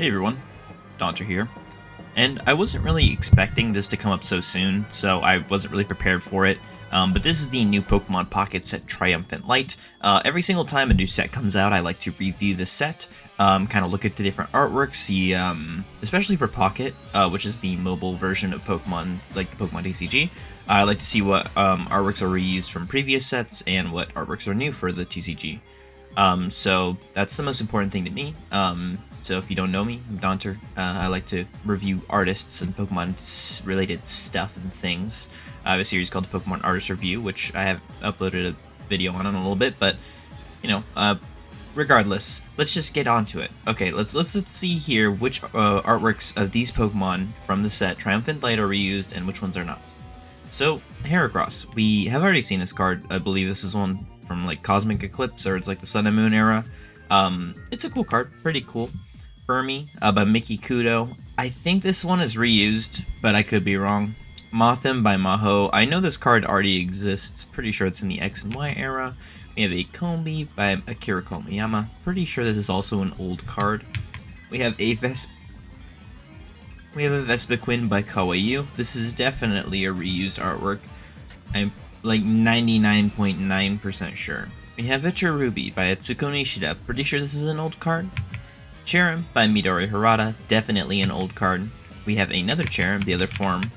Hey everyone, Donter here. And I wasn't really expecting this to come up so soon, so I wasn't really prepared for it. But this is the new Pokemon Pocket Set Triumphant Light. Every single time a new set comes out, I like to review the set, kind of look at the different artwork, see, especially for Pocket, which is the mobile version of Pokemon, like the Pokemon TCG. I like to see what artworks are reused from previous sets and what artworks are new for the TCG. So that's the most important thing to me. So if you don't know me, I'm Donter. I like to review artists and Pokemon related stuff and things. I have a series called the Pokemon Artist Review, which I have uploaded a video on in a little bit, but regardless, let's just get on to it. Okay, let's see here which artworks of these Pokemon from the set Triumphant Light are reused and which ones are not. So, Heracross. We have already seen this card. I believe this is one from like Cosmic Eclipse, or it's like the Sun and Moon era. It's a cool card, pretty cool. Burmy by Mickey Kudo. I think this one is reused, but I could be wrong. Mothim by Maho. I know this card already exists. Pretty sure it's in the X and Y era. We have a Combi by Akira Komiyama. Pretty sure this is also an old card. We have a Vespiquen by Kawaii. This is definitely a reused artwork. I'm like 99.9% sure. We have Ruby by Atsuko Nishida. Pretty sure this is an old card. Cherrim by Midori Harada. Definitely an old card. We have another Cherrim, the other form,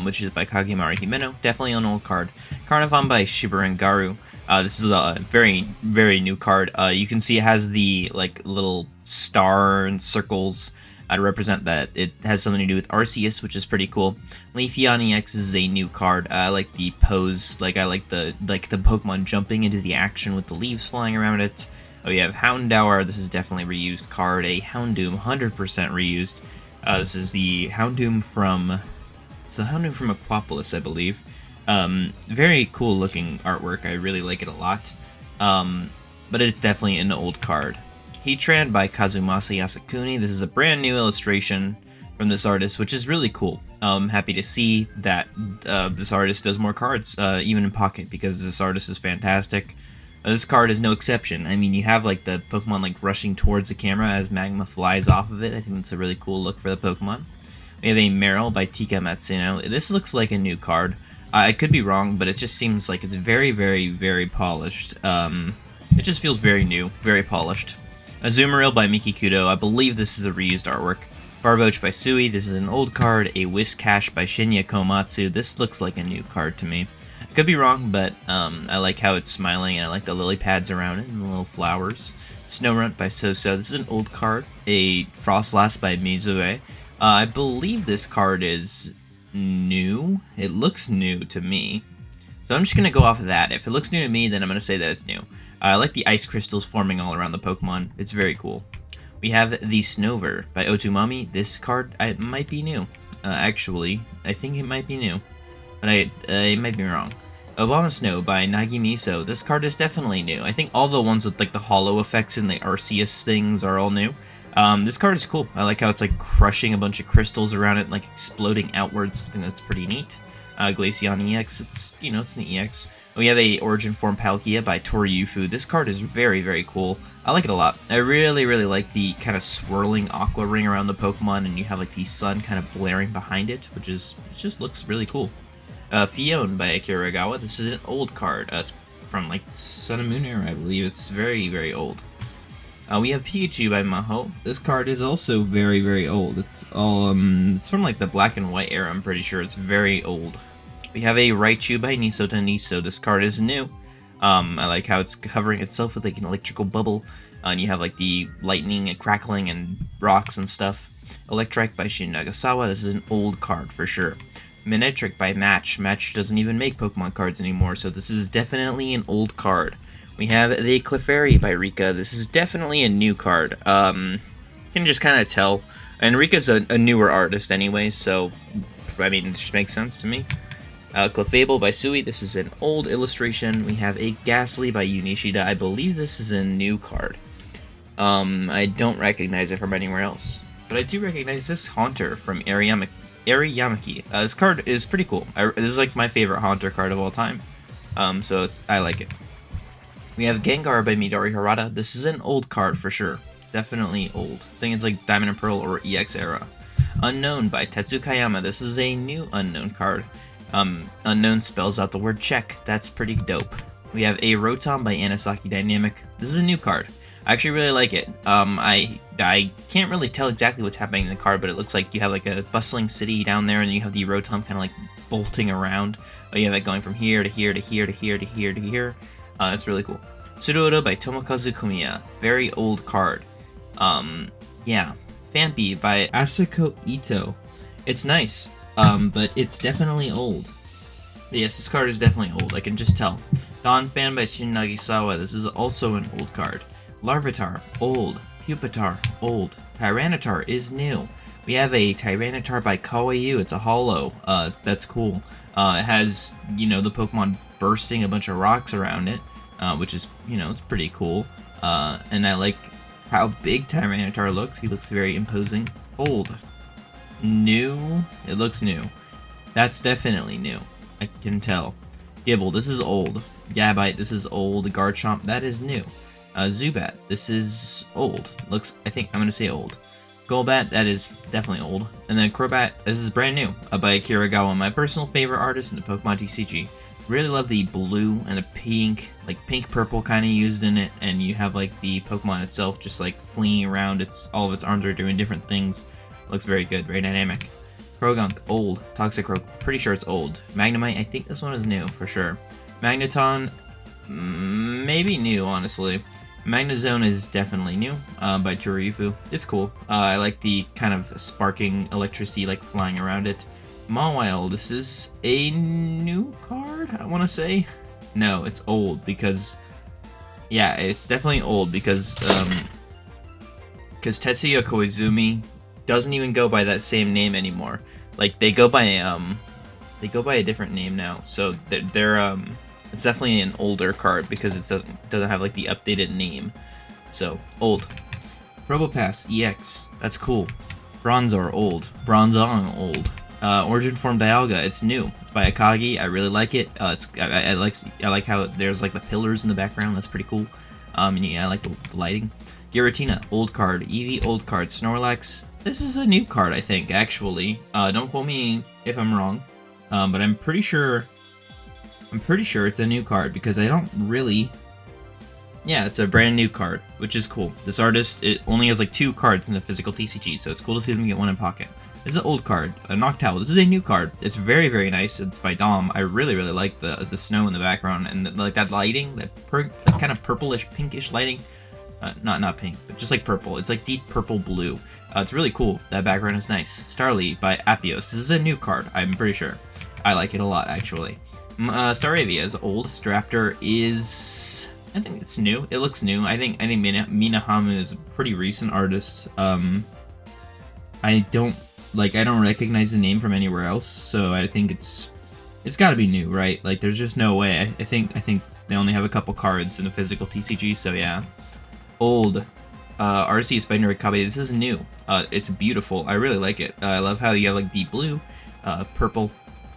which is by Kagemari Himeno. Definitely an old card. Carnivon by Shiburen Garu. This is a very, very new card. You can see it has the like little star and circles to represent that it has something to do with Arceus, which is pretty cool. Leafeon EX is a new card. I like the pose, I like the Pokemon jumping into the action with the leaves flying around it. We have Houndour. This is definitely a reused card. A Houndoom, 100% reused. This is the Houndoom from Aquapolis, I believe. Very cool looking artwork. I really like it a lot. But it's definitely an old card. Heatran by Kazumasa Yasukuni. This is a brand new illustration from this artist, which is really cool. I'm happy to see that this artist does more cards, even in Pocket, because this artist is fantastic. This card is no exception. I mean, you have like the Pokemon like rushing towards the camera as magma flies off of it. I think that's a really cool look for the Pokemon. We have a Meryl by Tika Matsuno. This looks like a new card. I could be wrong, but it just seems like it's very, very, very polished. It just feels very new, very polished. Azumarill by Miki Kudo. I believe this is a reused artwork. Barboach by Sui. This is an old card. A Whiscash by Shinya Komatsu. This looks like a new card to me. I could be wrong, but I like how it's smiling, and I like the lily pads around it and the little flowers. Snowrunt by Soso. This is an old card. A Frostlass by Mizue. I believe this card is new. It looks new to me. So I'm just going to go off of that. If it looks new to me, then I'm going to say that it's new. I like the ice crystals forming all around the Pokemon. It's very cool. We have the Snover by Otumami. This card might be new. Actually, I think it might be new. But I might be wrong. Obama Snow by Nagimiso. This card is definitely new. I think all the ones with like the hollow effects and the Arceus things are all new. This card is cool. I like how it's like crushing a bunch of crystals around it, like exploding outwards. I think that's pretty neat. Glaceon EX, it's an EX. We have a Origin Form Palkia by Toryufu. This card is very, very cool. I like it a lot. I really, really like the kind of swirling aqua ring around the Pokemon, and you have like the sun kind of blaring behind it, it just looks really cool. Fion by Akira Agawa. This is an old card. It's from like Sun and Moon era, I believe. It's very, very old. We have Pikachu by Maho. This card is also very, very old. It's all it's from like the Black and White era. I'm pretty sure it's very old. We have a Raichu by Nisota Niso. This card is new. I like how it's covering itself with like an electrical bubble, and you have like the lightning and crackling and rocks and stuff. Electrike by Shin Nagasawa. This is an old card for sure. Manectric by Match. Match doesn't even make Pokemon cards anymore, so this is definitely an old card. We have the Clefairy by Rika. This is definitely a new card. You can just kind of tell. And Rika's a newer artist anyway, so, I mean, it just makes sense to me. Clefable by Sui. This is an old illustration. We have a Ghastly by Unishida. I believe this is a new card. I don't recognize it from anywhere else. But I do recognize this Haunter from Yamaki. This card is pretty cool. This is like my favorite Haunter card of all time. So I like it. We have Gengar by Midori Harada. This is an old card for sure. Definitely old. I think it's like Diamond and Pearl or EX era. Unknown by Tetsukayama. This is a new Unknown card. Unknown spells out the word check. That's pretty dope. We have a Rotom by Anasaki Dynamic. This is a new card. I actually really like it. I can't really tell exactly what's happening in the card, but it looks like you have like a bustling city down there, and you have the Rotom kind of like bolting around. You have it going from here to here to here to here to here to here. That's really cool. Sudowoodo by Tomokazu Kumiya. Very old card. Yeah. Phanpy by Asako Ito. It's nice, but it's definitely old. Yes, this card is definitely old, I can just tell. Donphan by Shin Nagisawa. This is also an old card. Larvitar, old. Pupitar, old. Tyranitar is new. We have a Tyranitar by Kawaii. It's a holo. That's cool. It has, the Pokemon bursting a bunch of rocks around it, which is, it's pretty cool. And I like how big Tyranitar looks. He looks very imposing. Old. New. It looks new. That's definitely new. I can tell. Gibble, this is old. Gabite, this is old. Garchomp, that is new. Zubat, this is old. Looks, I think I'm gonna say old. Golbat, that is definitely old. And then Crobat, this is brand new. By Kiragawa, my personal favorite artist in the Pokemon TCG. Really love the blue and the pink, like pink-purple kind of used in it, and you have like the Pokemon itself just like fleeing around. All of its arms are doing different things. Looks very good, very dynamic. Krogunk, old. Toxicroak, pretty sure it's old. Magnemite, I think this one is new for sure. Magneton, maybe new, honestly. Magnezone is definitely new, by Turifu. It's cool. I like the kind of sparking electricity like flying around it. Mawile, this is a new card, I want to say. No, it's old because, yeah, it's definitely old because Tetsuya Koizumi doesn't even go by that same name anymore. Like they go by a different name now. So they're it's definitely an older card because it doesn't have like the updated name. So old. Probopass EX, that's cool. Bronzor, old. Bronzong, old. Origin Form Dialga, it's new. It's by Akagi. I really like it. I like how there's like the pillars in the background. That's pretty cool. And yeah, I like the lighting. Giratina, old card. Eevee, old card. Snorlax, this is a new card, I think. Actually, don't quote me if I'm wrong, but I'm pretty sure it's a new card because I don't really. Yeah, it's a brand new card, which is cool. This artist, it only has like 2 cards in the physical TCG, so it's cool to see them get one in pocket. This is an old card, a Noctowl. This is a new card. It's very, very nice. It's by Dom. I really, really like the snow in the background and like that lighting, that kind of purplish, pinkish lighting. Not pink, but just like purple. It's like deep purple blue. It's really cool. That background is nice. Starly by Appios. This is a new card, I'm pretty sure. I like it a lot, actually. Staravia is old. Staraptor is, I think it's new. It looks new. I think Minahamu is a pretty recent artist. I don't recognize the name from anywhere else, so I think it's got to be new, right? Like there's just no way. I think they only have a couple cards in the physical TCG, so yeah. Old. Arceus by Nurikabe. This is new. It's beautiful. I really like it. I love how you have like the blue, purple,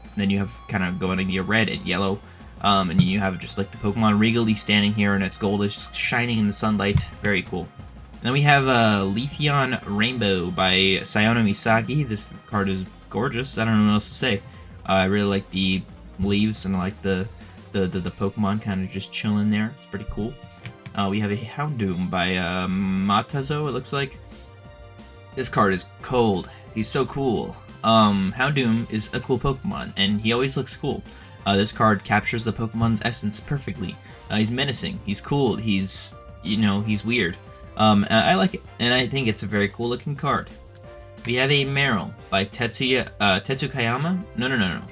and then you have kind of going into your red and yellow, and you have just like the Pokemon regally standing here, and its gold is shining in the sunlight. Very cool. And then we have Leafeon Rainbow by Sayano Misaki. This card is gorgeous. I don't know what else to say. I really like the leaves and I like the Pokemon kind of just chilling there. It's pretty cool. We have a Houndoom by Matazo, it looks like. This card is cold. He's so cool. Houndoom is a cool Pokemon, and he always looks cool. This card captures the Pokemon's essence perfectly. He's menacing. He's cool. He's weird. I like it, and I think it's a very cool looking card. We have a Meryl by Tetsukayama. No.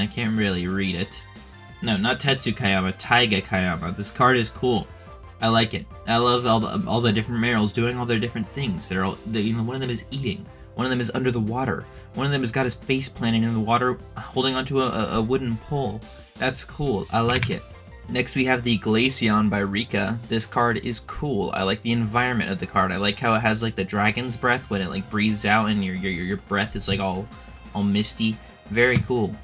I can't really read it. No, not Tetsukayama, Taiga Kayama. This card is cool. I like it. I love all the different Meryls doing all their different things. They're all, one of them is eating. One of them is under the water. One of them has got his face planted in the water, holding onto a wooden pole. That's cool. I like it. Next we have the Glaceon by Rika. This card is cool. I like the environment of the card. I like how it has like the dragon's breath when it like breathes out and your breath is like all misty. Very cool.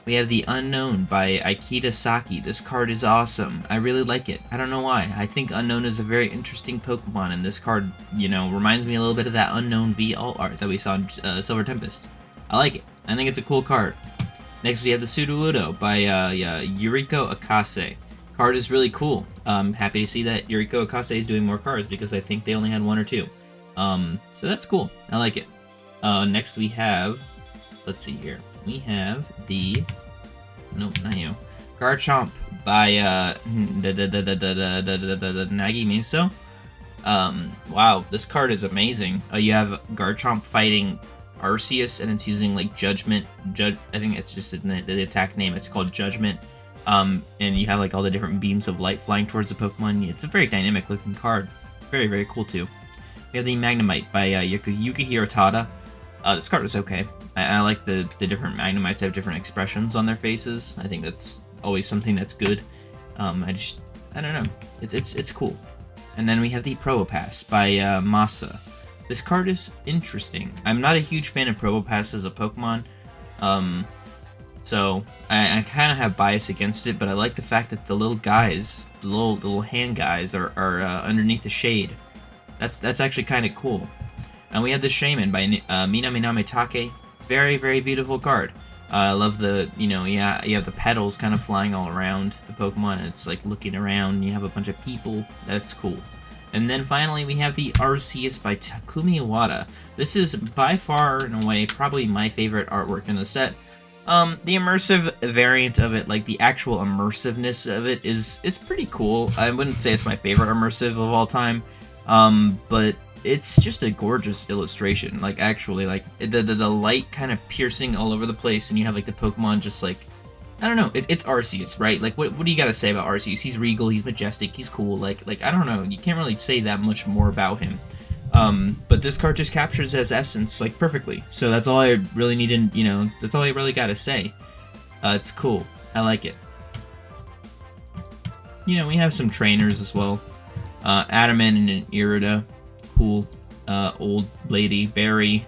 We have the Unknown by Aikita Saki. This card is awesome. I really like it. I don't know why. I think Unknown is a very interesting Pokemon, and this card, you know, reminds me a little bit of that Unknown V alt art that we saw in Silver Tempest. I like it. I think it's a cool card. Next, we have the Sudowoodo by Yuriko Akase. Card is really cool. Happy to see that Yuriko Akase is doing more cards because I think they only had 1 or 2. So that's cool. I like it. Next we have, let's see here. We have the, nope, not you. Garchomp by Nagimiso. Wow, this card is amazing. You have Garchomp fighting Arceus, and it's using like Judgment. I think it's just in the attack name. It's called Judgment. And you have like all the different beams of light flying towards the Pokemon. It's a very dynamic looking card. Very, very cool too. We have the Magnemite by Yukihiro Tada. This card is okay. I like the different Magnemites have different expressions on their faces. I think that's always something that's good. I don't know. It's cool. And then we have the Probopass by Masa. This card is interesting. I'm not a huge fan of Probopass as a Pokemon. So I kind of have bias against it, but I like the fact that the little guys, the little hand guys, are underneath the shade. That's actually kind of cool. And we have the Shaman by Minaminame Take. Very, very beautiful card. I love the, you have the petals kind of flying all around the Pokemon, and it's like looking around. You have a bunch of people. That's cool. And then finally we have the Arceus by Takumi Iwata. This is by far and away probably my favorite artwork in the set. The immersive variant of it, like the actual immersiveness of it, it's pretty cool. I wouldn't say it's my favorite immersive of all time, but it's just a gorgeous illustration. Like actually, like the light kind of piercing all over the place, and you have like the Pokemon just like, I don't know. It's Arceus, right? Like what do you gotta say about Arceus? He's regal, he's majestic, he's cool. Like I don't know. You can't really say that much more about him. But this card just captures his essence like perfectly. So that's all I really need to, that's all I really gotta say. It's cool. I like it. We have some trainers as well. Adamant and an Irida. Cool. Old Lady, Barry,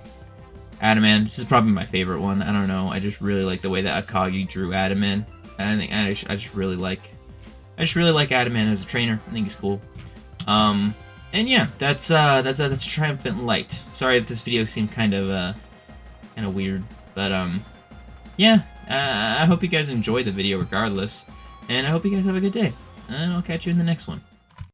Adamant. This is probably my favorite one. I don't know. I just really like the way that Akagi drew Adamant. I just really like Adamant as a trainer. I think he's cool. And yeah, that's Triumphant Light. Sorry that this video seemed kind of weird, but yeah. I hope you guys enjoyed the video regardless, and I hope you guys have a good day. And I'll catch you in the next one.